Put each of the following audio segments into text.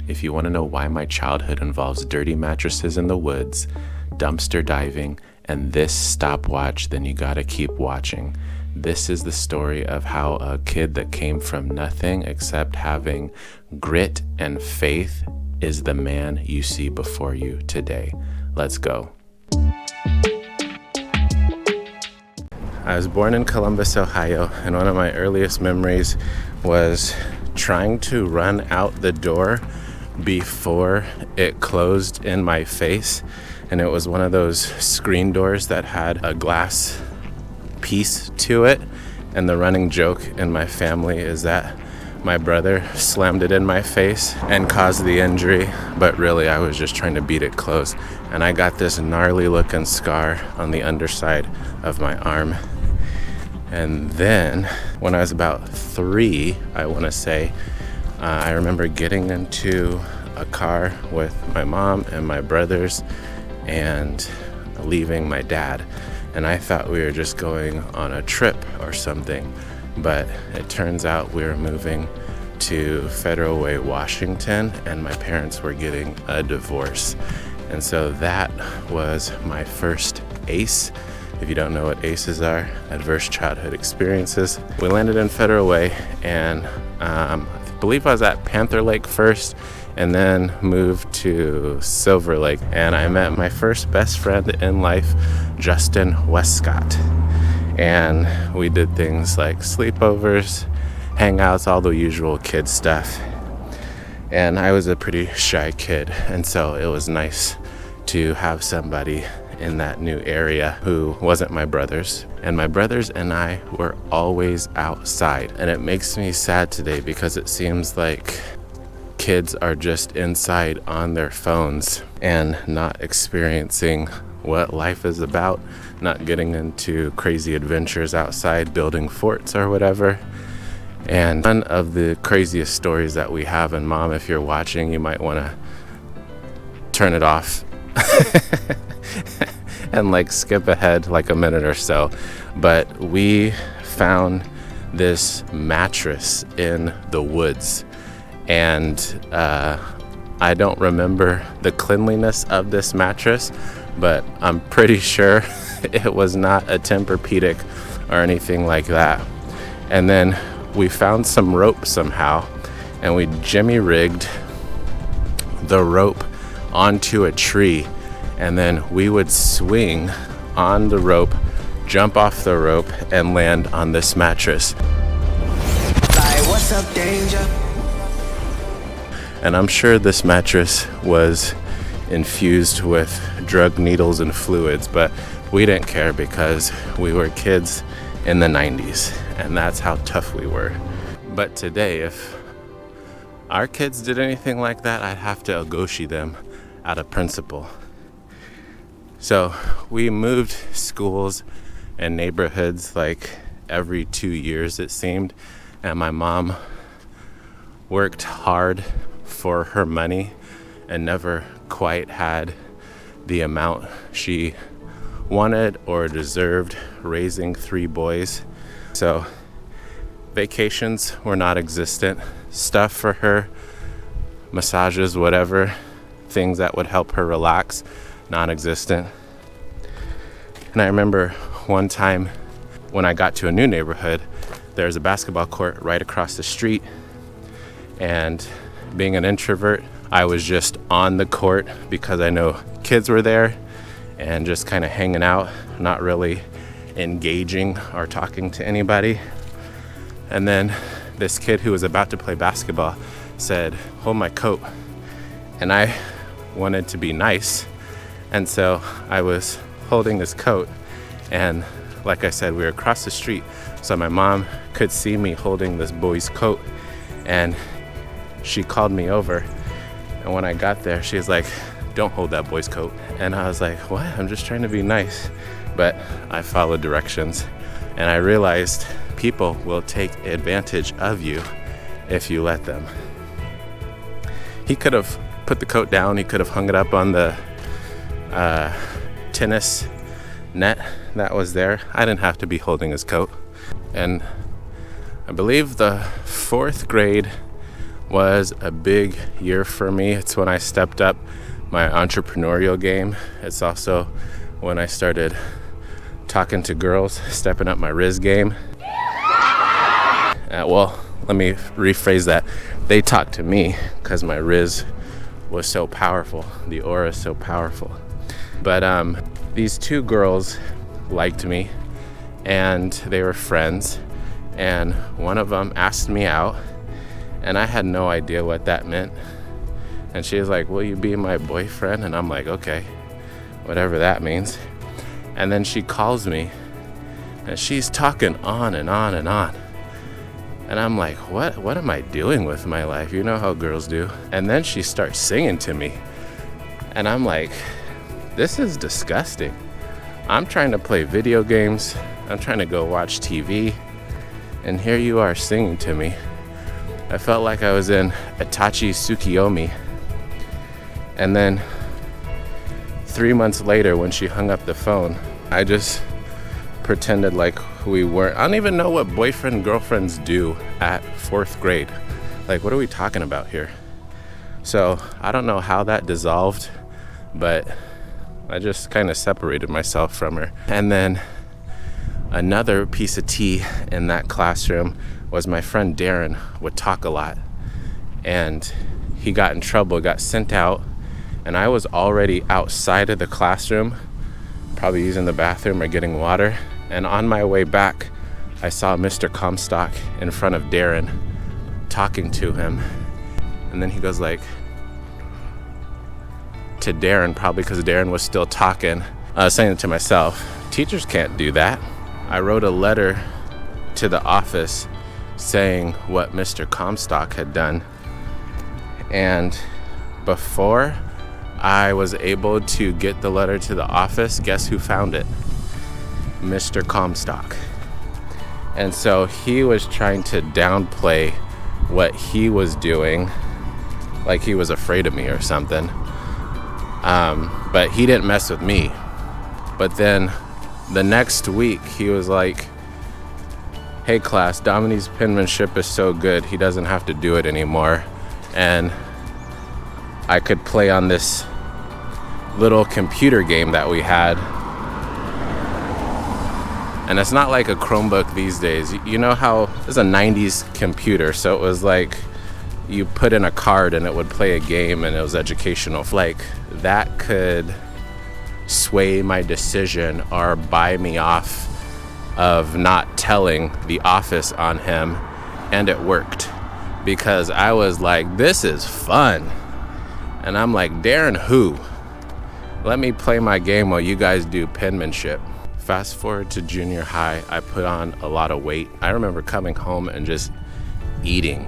if you want to know why my childhood involves dirty mattresses in the woods, dumpster diving, and this stopwatch, then you gotta keep watching. This is the story of how a kid that came from nothing except having grit and faith is the man you see before you today. Let's go. I was born in Columbus, Ohio, and one of my earliest memories was trying to run out the door before it closed in my face. And it was one of those screen doors that had a glass piece to it. And the running joke in my family is that my brother slammed it in my face and caused the injury, but really I was just trying to beat it closed. And I got this gnarly looking scar on the underside of my arm. And then when I was about 3, I want to say, I remember getting into a car with my mom and my brothers and leaving my dad. And I thought we were just going on a trip or something, but it turns out we were moving to Federal Way, Washington, and my parents were getting a divorce. And so that was my first ACE. If you don't know what ACEs are, adverse childhood experiences. We landed in Federal Way, and I believe I was at Panther Lake first, and then moved to Silver Lake. And I met my first best friend in life, Justin Westcott. And we did things like sleepovers, hangouts, all the usual kid stuff. And I was a pretty shy kid, and so it was nice to have somebody in that new area who wasn't my brothers. And my brothers and I were always outside. And it makes me sad today because it seems like kids are just inside on their phones and not experiencing what life is about, not getting into crazy adventures outside, building forts or whatever. And one of the craziest stories that we have, and Mom, if you're watching, you might want to turn it off and like skip ahead like a minute or so. But we found this mattress in the woods, and I don't remember the cleanliness of this mattress, but I'm pretty sure it was not a Tempur-Pedic or anything like that. And then we found some rope somehow, and we jimmy rigged the rope onto a tree, and then we would swing on the rope, jump off the rope, and land on this mattress. Like, what's up, danger? And I'm sure this mattress was infused with drug needles and fluids, but we didn't care because we were kids in the 90s, and that's how tough we were. But today, if our kids did anything like that, I'd have to ogoshi them out of principle. So we moved schools and neighborhoods like every 2 years, it seemed, and my mom worked hard for her money and never quite had the amount she wanted or deserved raising 3 boys. So vacations were not existent. Stuff for her, massages, whatever, things that would help her relax, non-existent. And I remember one time when I got to a new neighborhood, there's a basketball court right across the street, and being an introvert, I was just on the court because I know kids were there and just kind of hanging out, not really engaging or talking to anybody. And then this kid who was about to play basketball said, "Hold my coat." And I wanted to be nice, and so I was holding his coat, and like I said, we were across the street, so my mom could see me holding this boy's coat, and she called me over. And when I got there, she was like, "Don't hold that boy's coat." And I was like, "What? I'm just trying to be nice." But I followed directions, and I realized people will take advantage of you if you let them. He could have put the coat down, he could have hung it up on the tennis net that was there. I didn't have to be holding his coat. And I believe the 4th grade was a big year for me. It's when I stepped up my entrepreneurial game. It's also when I started talking to girls, stepping up my Riz game. Well, let me rephrase that. They talked to me because my Riz was so powerful. The aura is so powerful. But these two girls liked me, and they were friends. And one of them asked me out, and I had no idea what that meant. And she was like, "Will you be my boyfriend?" And I'm like, "Okay, whatever that means." And then she calls me, and she's talking on and on and on. And I'm like, what am I doing with my life? You know how girls do. And then she starts singing to me. And I'm like, this is disgusting. I'm trying to play video games. I'm trying to go watch TV. And here you are singing to me. I felt like I was in Itachi Tsukiyomi. And then 3 months later, when she hung up the phone, I just pretended like we weren't. I don't even know what boyfriend and girlfriends do at 4th grade. Like, what are we talking about here? So I don't know how that dissolved, but I just kind of separated myself from her. And then another piece of tea in that classroom was my friend Darren would talk a lot, and he got in trouble, got sent out, and I was already outside of the classroom, probably using the bathroom or getting water. And on my way back, I saw Mr. Comstock in front of Darren talking to him. And then he goes like, to Darren, probably because Darren was still talking. I was saying it to myself, teachers can't do that. I wrote a letter to the office saying what Mr. Comstock had done. And before I was able to get the letter to the office, guess who found it? Mr. Comstock. And so he was trying to downplay what he was doing, like he was afraid of me or something. But he didn't mess with me. But then the next week he was like, "Hey class, Dominique's penmanship is so good, he doesn't have to do it anymore." And I could play on this little computer game that we had. And it's not like a Chromebook these days. You know how it's a 90s computer, so it was like you put in a card and it would play a game and it was educational. Like that could sway my decision or buy me off of not telling the office on him. And it worked because I was like, this is fun. And I'm like, Darren who? Let me play my game while you guys do penmanship. Fast forward to junior high, I put on a lot of weight. I remember coming home and just eating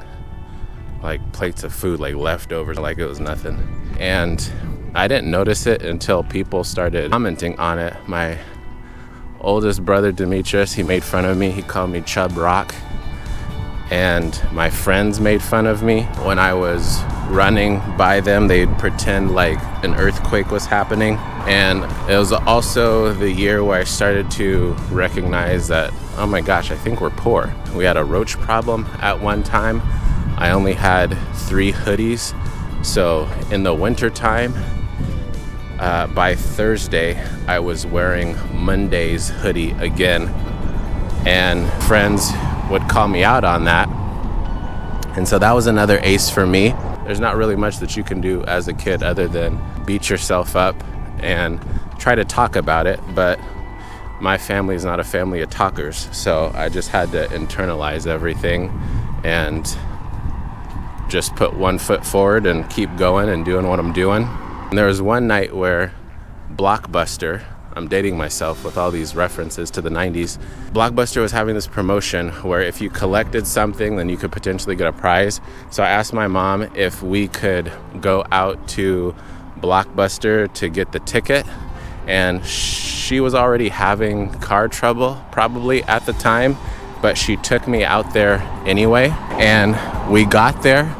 like plates of food, like leftovers, like it was nothing. And I didn't notice it until people started commenting on it. My oldest brother, Demetrius, he made fun of me. He called me Chub Rock. And my friends made fun of me. When I was running by them, they'd pretend like an earthquake was happening. And it was also the year where I started to recognize that, oh my gosh, I think we're poor. We had a roach problem at one time. I only had 3 hoodies. So in the winter time, by Thursday, I was wearing Monday's hoodie again. And friends would call me out on that. And so that was another ace for me. There's not really much that you can do as a kid other than beat yourself up and try to talk about it. But my family is not a family of talkers. So I just had to internalize everything and just put one foot forward and keep going and doing what I'm doing. And there was one night where Blockbuster, I'm dating myself with all these references to the 90s. Blockbuster was having this promotion where if you collected something, then you could potentially get a prize. So I asked my mom if we could go out to Blockbuster to get the ticket. And she was already having car trouble, probably at the time, but she took me out there anyway. And we got there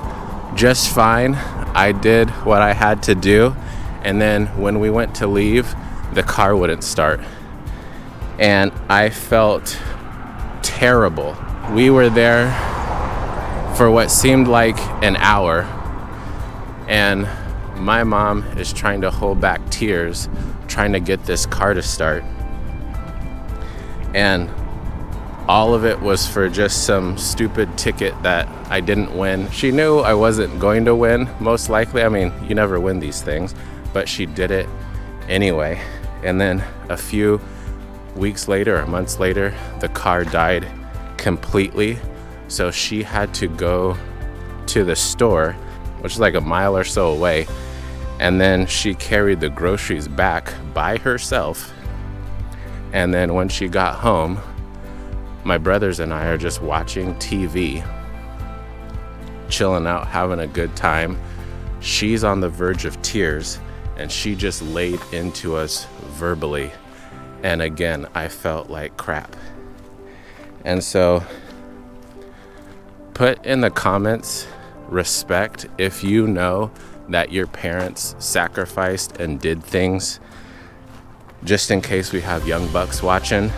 just fine. I did what I had to do. And then when we went to leave, the car wouldn't start. And I felt terrible. We were there for what seemed like an hour, and my mom is trying to hold back tears, trying to get this car to start. And all of it was for just some stupid ticket that I didn't win. She knew I wasn't going to win, most likely. I mean, you never win these things, but she did it anyway. And then a few weeks later or months later, the car died completely. So she had to go to the store, which is like a mile or so away. And then she carried the groceries back by herself. And then when she got home, my brothers and I are just watching TV, chilling out, having a good time. She's on the verge of tears, and she just laid into us verbally. And again, I felt like crap. And so put in the comments respect if you know that your parents sacrificed and did things, just in case we have young bucks watching.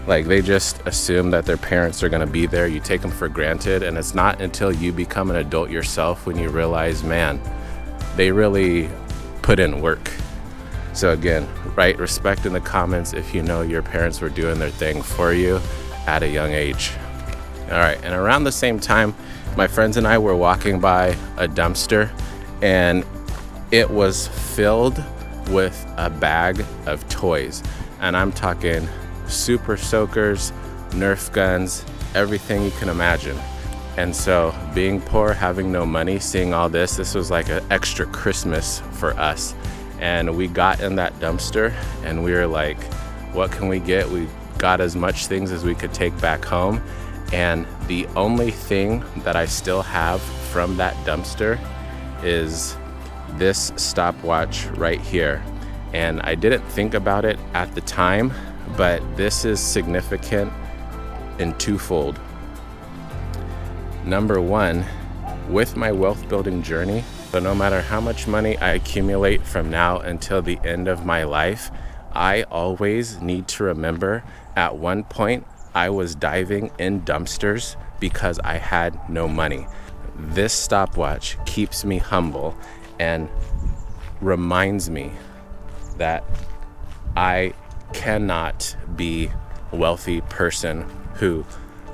Like, they just assume that their parents are gonna be there. You take them for granted, and it's not until you become an adult yourself when you realize, man, they really put in work. So again, write respect in the comments if you know your parents were doing their thing for you at a young age. All right, and around the same time, my friends and I were walking by a dumpster, and it was filled with a bag of toys. And I'm talking super soakers, Nerf guns, everything you can imagine. And so being poor, having no money, seeing all this was like an extra Christmas for us. And we got in that dumpster and we were like, what can we get? We got as much things as we could take back home. And the only thing that I still have from that dumpster is this stopwatch right here. And I didn't think about it at the time, but this is significant in twofold. Number one, with my wealth building journey, so no matter how much money I accumulate from now until the end of my life, I always need to remember at one point I was diving in dumpsters because I had no money. This stopwatch keeps me humble and reminds me that I cannot be a wealthy person who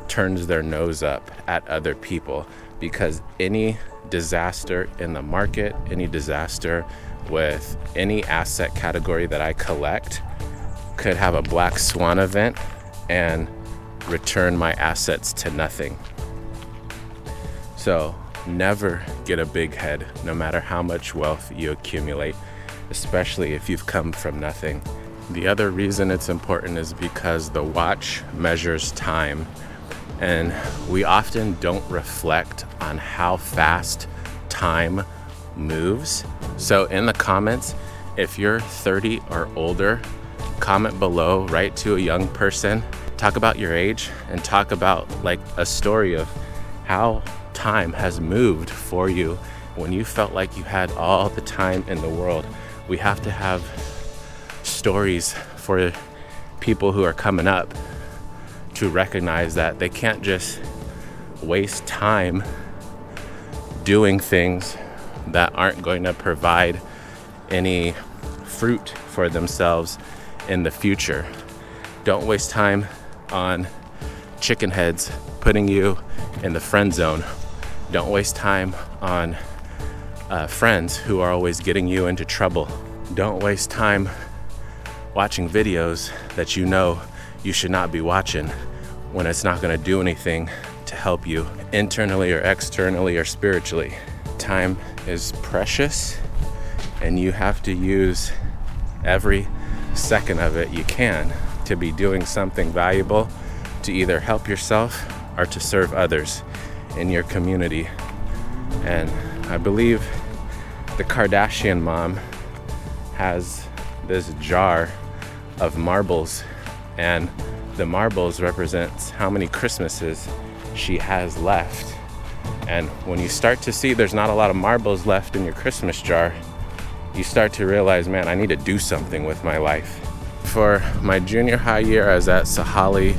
turns their nose up at other people, because any disaster in the market, any disaster with any asset category that I collect could have a black swan event and return my assets to nothing. So never get a big head, no matter how much wealth you accumulate, especially if you've come from nothing. The other reason it's important is because the watch measures time, and we often don't reflect on how fast time moves. So in the comments, if you're 30 or older, comment below, write to a young person, talk about your age, and talk about like a story of how time has moved for you when you felt like you had all the time in the world. We have to have stories for people who are coming up to recognize that they can't just waste time doing things that aren't going to provide any fruit for themselves in the future. Don't waste time on chicken heads putting you in the friend zone. Don't waste time on friends who are always getting you into trouble. Don't waste time watching videos that you know you should not be watching when it's not going to do anything to help you internally or externally or spiritually. Time is precious, and you have to use every second of it you can to be doing something valuable to either help yourself or to serve others in your community. And I believe the Kardashian mom has this jar of marbles, and the marbles represents how many Christmases she has left. And when you start to see there's not a lot of marbles left in your Christmas jar, you start to realize, man, I need to do something with my life. For my junior high year, I was at Sahali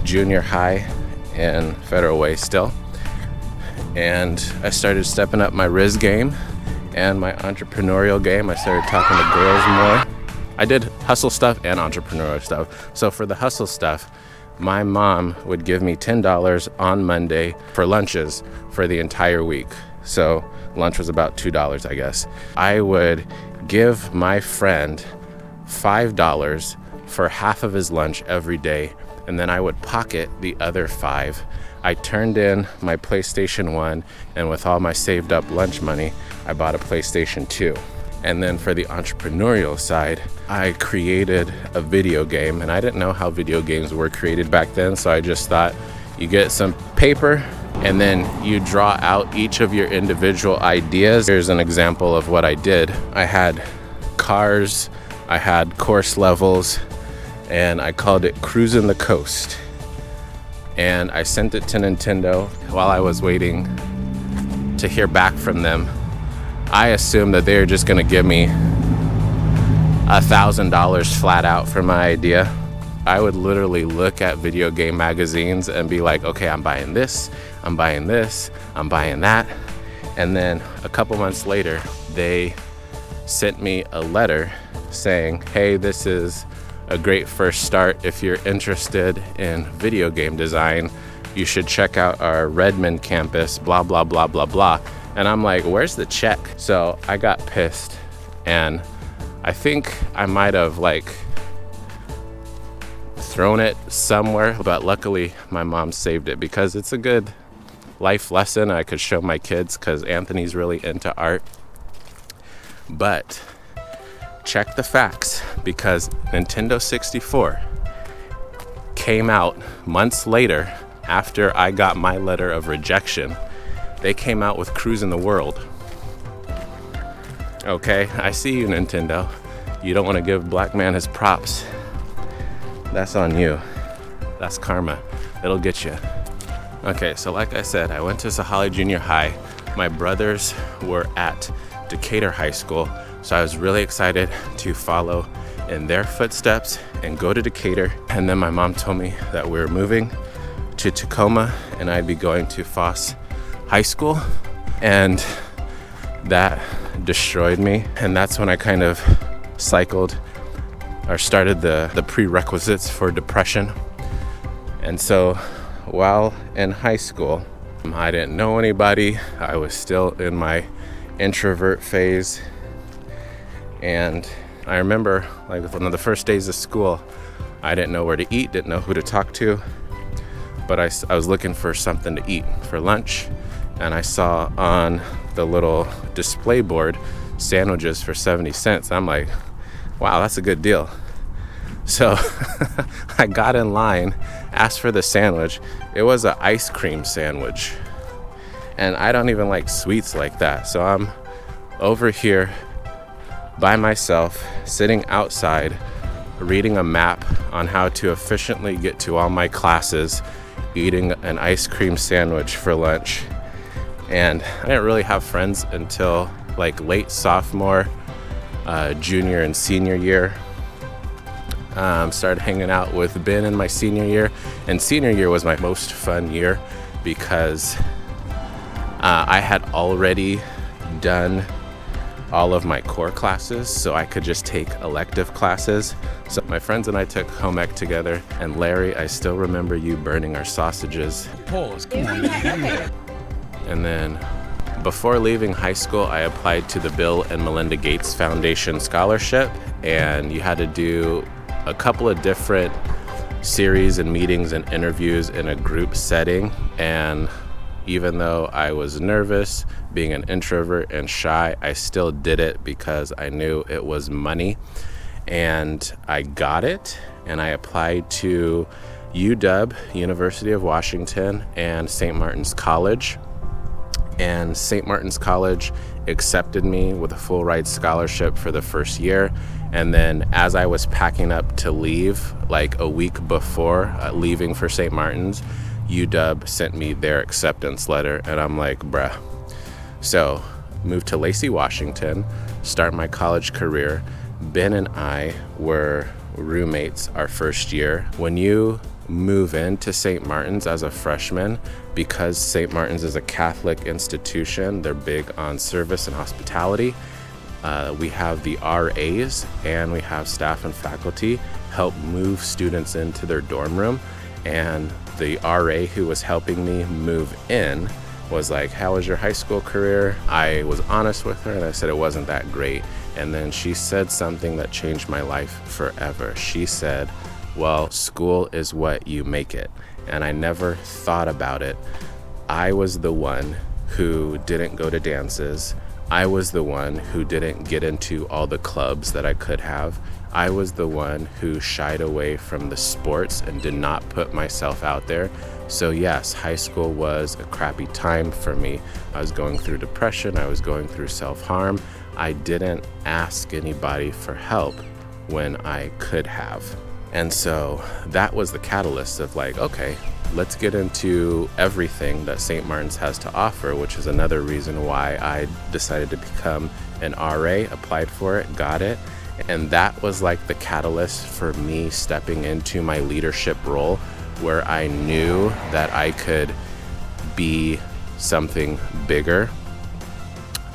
Junior High in Federal Way still. and I started stepping up my Riz game and my entrepreneurial game. I started talking to girls more. I did hustle stuff and entrepreneurial stuff. So for the hustle stuff, my mom would give me $10 on Monday for lunches for the entire week. So lunch was about $2, I guess. I would give my friend $5 for half of his lunch every day, and then I would pocket the other $5. I turned in my PlayStation 1, and with all my saved up lunch money, I bought a PlayStation 2. And then for the entrepreneurial side, I created a video game, and I didn't know how video games were created back then, so I just thought you get some paper and then you draw out each of your individual ideas. Here's an example of what I did. I had cars, I had course levels, and I called it Cruising the Coast. And I sent it to Nintendo while I was waiting to hear back from them. I assumed that they were just gonna give me $1,000 flat out for my idea. I would literally look at video game magazines and be like, okay, I'm buying this, I'm buying this, I'm buying that. And then a couple months later, they sent me a letter saying, hey, this is a great first start. If you're interested in video game design, you should check out our Redmond campus, blah, blah, blah, blah, blah. And I'm like, where's the check? So I got pissed, and I think I might have thrown it somewhere, but luckily my mom saved it because it's a good life lesson I could show my kids, because Anthony's really into art. But check the facts, because Nintendo 64 came out months later after I got my letter of rejection. They came out with Cruising the World. Okay, I see you, Nintendo. You don't want to give Black Man his props. That's on you. That's karma. It'll get you. Okay, so like I said, I went to Sahalee Junior High. My brothers were at Decatur High School, so I was really excited to follow in their footsteps and go to Decatur. And then my mom told me that we were moving to Tacoma and I'd be going to Foss High School, and that destroyed me. And that's when I kind of started the prerequisites for depression. And so while in high school, I didn't know anybody. I was still in my introvert phase. And I remember one of the first days of school, I didn't know where to eat, didn't know who to talk to, but I was looking for something to eat for lunch. And I saw on the little display board sandwiches for 70 cents. I'm like, wow, that's a good deal. So I got in line, asked for the sandwich. It was an ice cream sandwich. And I don't even like sweets like that. So I'm over here by myself, sitting outside, reading a map on how to efficiently get to all my classes, eating an ice cream sandwich for lunch. And I didn't really have friends until late sophomore, junior and senior year. Started hanging out with Ben in my senior year, and senior year was my most fun year because I had already done all of my core classes, so I could just take elective classes. So my friends and I took home ec together, and Larry, I still remember you burning our sausages. Pause, come on, man. And then before leaving high school, I applied to the Bill and Melinda Gates Foundation Scholarship, and you had to do a couple of different series and meetings and interviews in a group setting. And even though I was nervous, being an introvert and shy, I still did it because I knew it was money. And I got it, and I applied to UW, University of Washington, and St. Martin's College. And St. Martin's College accepted me with a full ride scholarship for the first year. And then as I was packing up to leave, a week before leaving for St. Martin's, UW sent me their acceptance letter, and I'm like, bruh. So moved to Lacey, Washington, start my college career. Ben and I were roommates our first year. When you move into St. Martin's as a freshman, because St. Martin's is a Catholic institution, they're big on service and hospitality. We have the RAs and we have staff and faculty help move students into their dorm room. And the RA who was helping me move in was like, how was your high school career? I was honest with her and I said it wasn't that great. And then she said something that changed my life forever. She said, well, school is what you make it. And I never thought about it. I was the one who didn't go to dances. I was the one who didn't get into all the clubs that I could have. I was the one who shied away from the sports and did not put myself out there. So yes, high school was a crappy time for me. I was going through depression. I was going through self-harm. I didn't ask anybody for help when I could have. And so that was the catalyst of like, okay, let's get into everything that St. Martin's has to offer, which is another reason why I decided to become an RA, applied for it, got it. And that was like the catalyst for me stepping into my leadership role, where I knew that I could be something bigger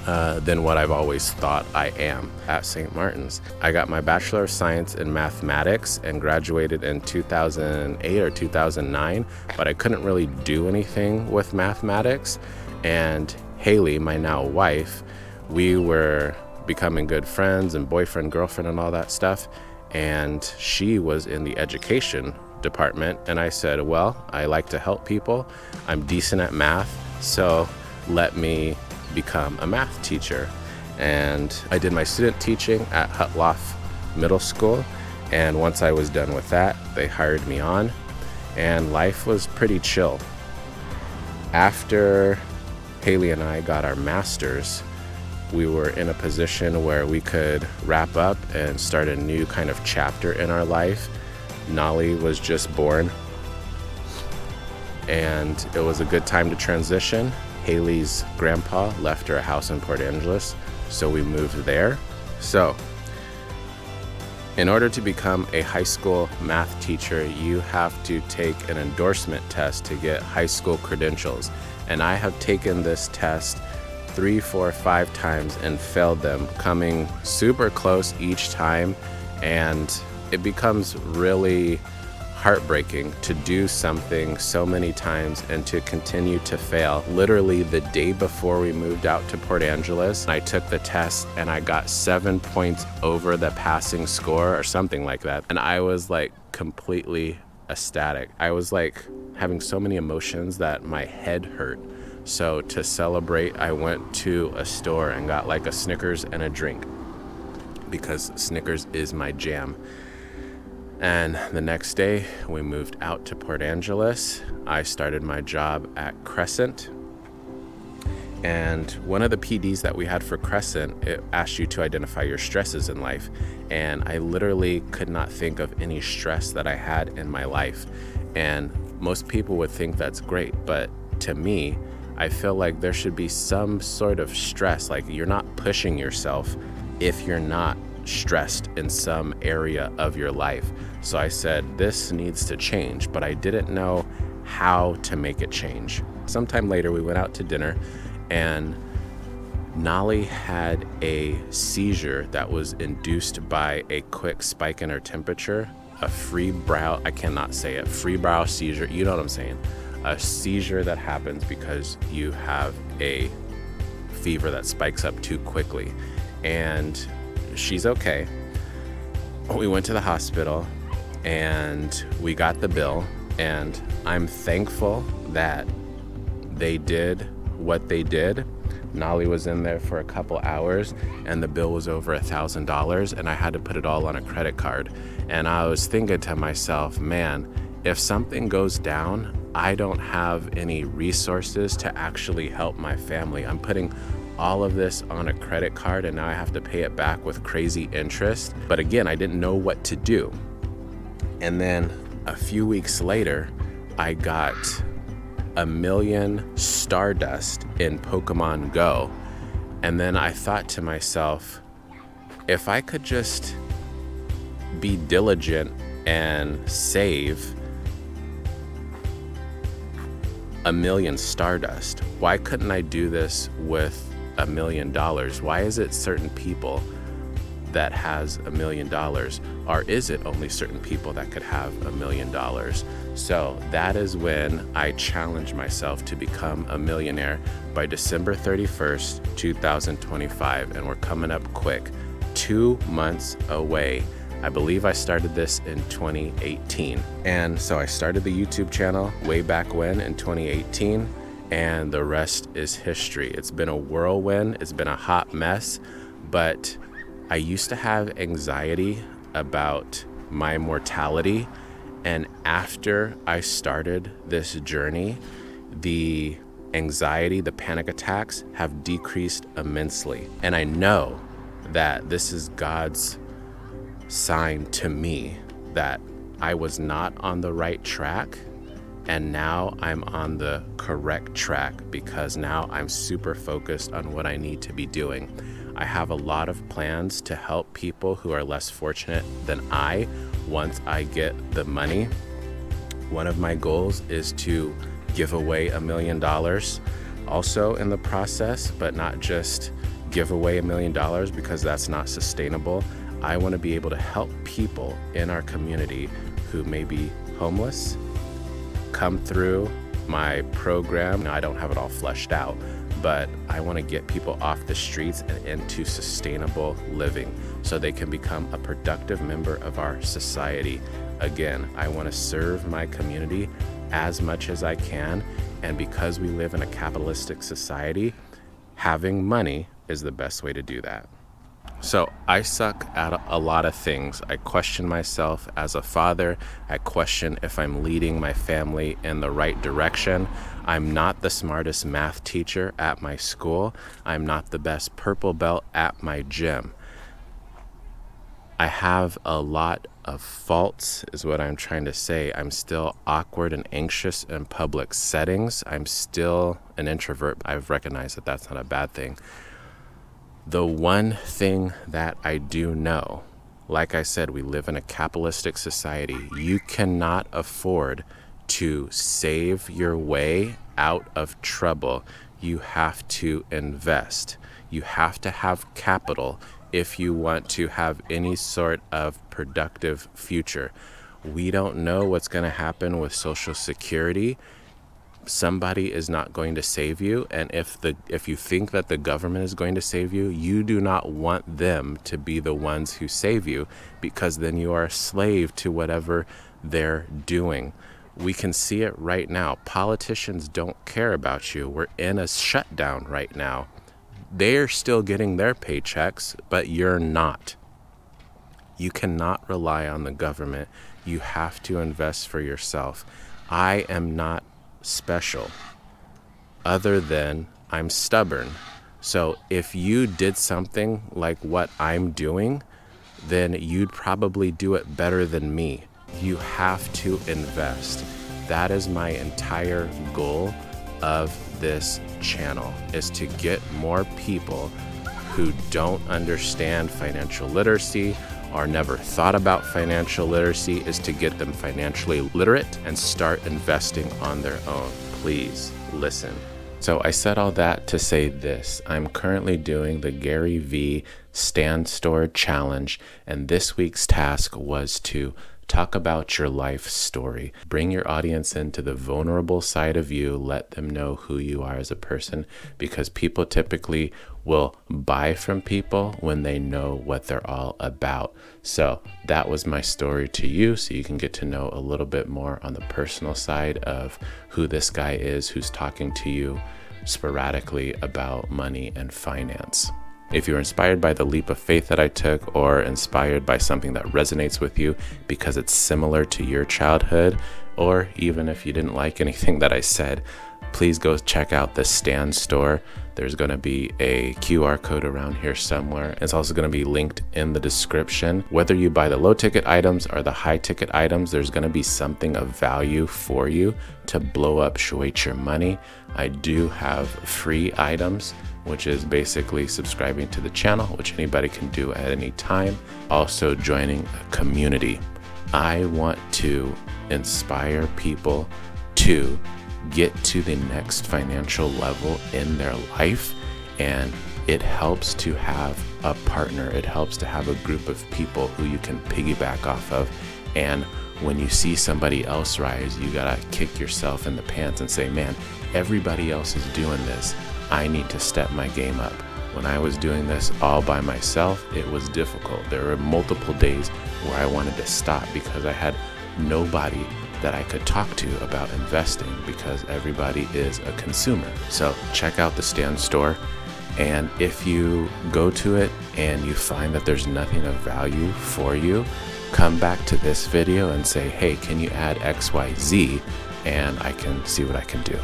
than what I've always thought I am at St. Martin's. I got my Bachelor of Science in Mathematics and graduated in 2008 or 2009, but I couldn't really do anything with mathematics. And Haley, my now wife, we were becoming good friends and boyfriend, girlfriend, and all that stuff. And she was in the education department. And I said, well, I like to help people. I'm decent at math, so let me become a math teacher. And I did my student teaching at Hutloff Middle School. And once I was done with that, they hired me on, and life was pretty chill. After Haley and I got our masters, we were in a position where we could wrap up and start a new kind of chapter in our life. Nolly was just born, and it was a good time to transition. Haley's grandpa left her a house in Port Angeles, so we moved there. So, in order to become a high school math teacher, you have to take an endorsement test to get high school credentials. And I have taken this test 3, 4, 5 times and failed them, coming super close each time. And it becomes really heartbreaking to do something so many times and to continue to fail. Literally the day before we moved out to Port Angeles, I took the test and I got 7 points over the passing score or something like that. And I was like completely ecstatic. I was like having so many emotions that my head hurt. So to celebrate, I went to a store and got like a Snickers and a drink, because Snickers is my jam. And the next day, we moved out to Port Angeles. I started my job at Crescent. And one of the PDs that we had for Crescent, it asked you to identify your stresses in life. And I literally could not think of any stress that I had in my life. And most people would think that's great, but to me, I feel like there should be some sort of stress. Like, you're not pushing yourself if you're not stressed in some area of your life. So I said, this needs to change, but I didn't know how to make it change. Sometime later, we went out to dinner, and Nolly had a seizure that was induced by a quick spike in her temperature, a febrile seizure. You know what I'm saying? A seizure that happens because you have a fever that spikes up too quickly. And she's okay. We went to the hospital and we got the bill, and I'm thankful that they did what they did. Nolly was in there for a couple hours and the bill was over $1,000, and I had to put it all on a credit card. And I was thinking to myself, man, if something goes down, I don't have any resources to actually help my family. I'm putting all of this on a credit card, and now I have to pay it back with crazy interest. But again, I didn't know what to do. And then a few weeks later, I got 1 million Stardust in Pokemon Go. And then I thought to myself, if I could just be diligent and save a million stardust? Why couldn't I do this with $1 million? Why is it certain people that has $1 million? Or is it only certain people that could have $1 million? So that is when I challenged myself to become a millionaire by December 31st, 2025. And we're coming up quick, 2 months away. I believe I started this in 2018. And so I started the YouTube channel way back when in 2018, and the rest is history. It's been a whirlwind, it's been a hot mess, but I used to have anxiety about my mortality. And after I started this journey, the anxiety, the panic attacks have decreased immensely. And I know that this is God's sign to me that I was not on the right track, and now I'm on the correct track because now I'm super focused on what I need to be doing. I have a lot of plans to help people who are less fortunate than I once I get the money. One of my goals is to give away $1 million also in the process, but not just give away $1 million because that's not sustainable. I want to be able to help people in our community who may be homeless come through my program. Now, I don't have it all fleshed out, but I want to get people off the streets and into sustainable living so they can become a productive member of our society. Again, I want to serve my community as much as I can, and because we live in a capitalistic society, having money is the best way to do that. So I suck at a lot of things. I question myself as a father. I question if I'm leading my family in the right direction. I'm not the smartest math teacher at my school. I'm not the best purple belt at my gym. I have a lot of faults, is what I'm trying to say. I'm still awkward and anxious in public settings. I'm still an introvert. I've recognized that that's not a bad thing. The one thing that I do know, like I said, we live in a capitalistic society. You cannot afford to save your way out of trouble. You have to invest. You have to have capital if you want to have any sort of productive future. We don't know what's going to happen with Social Security. Somebody is not going to save you, and if you think that the government is going to save you, you do not want them to be the ones who save you, because then you are a slave to whatever they're doing. We can see it right now. Politicians don't care about you. We're in a shutdown right now. They're still getting their paychecks, but you're not. You cannot rely on the government. You have to invest for yourself. I am not special other than I'm stubborn. So if you did something like what I'm doing, then you'd probably do it better than me. You have to invest. That is my entire goal of this channel, is to get more people who don't understand financial literacy or never thought about financial literacy, is to get them financially literate and start investing on their own. Please listen. So I said all that to say this. I'm currently doing the Gary V Stand Store Challenge, and this week's task was to talk about your life story. Bring your audience into the vulnerable side of you. Let them know who you are as a person, because people typically will buy from people when they know what they're all about. So that was my story to you, so you can get to know a little bit more on the personal side of who this guy is who's talking to you sporadically about money and finance. If you're inspired by the leap of faith that I took, or inspired by something that resonates with you because it's similar to your childhood, or even if you didn't like anything that I said, please go check out the Stand Store. There's going to be a QR code around here somewhere. It's also going to be linked in the description. Whether you buy the low ticket items or the high ticket items, there's going to be something of value for you to blow up Shuate your money. I do have free items, which is basically subscribing to the channel, which anybody can do at any time. Also joining a community. I want to inspire people to get to the next financial level in their life. And it helps to have a partner. It helps to have a group of people who you can piggyback off of. And when you see somebody else rise, you gotta kick yourself in the pants and say, man, everybody else is doing this. I need to step my game up. When I was doing this all by myself, it was difficult. There were multiple days where I wanted to stop because I had nobody that I could talk to about investing because everybody is a consumer. So check out the Stand store. And if you go to it and you find that there's nothing of value for you, come back to this video and say, hey, can you add XYZ? And I can see what I can do.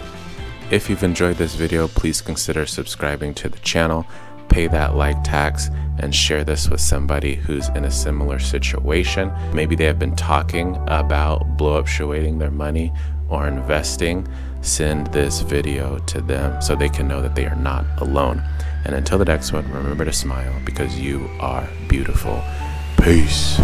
If you've enjoyed this video, please consider subscribing to the channel, pay that like tax, and share this with somebody who's in a similar situation. Maybe they have been talking about blow up showing their money or investing. Send this video to them so they can know that they are not alone. And until the next one, remember to smile because you are beautiful. Peace.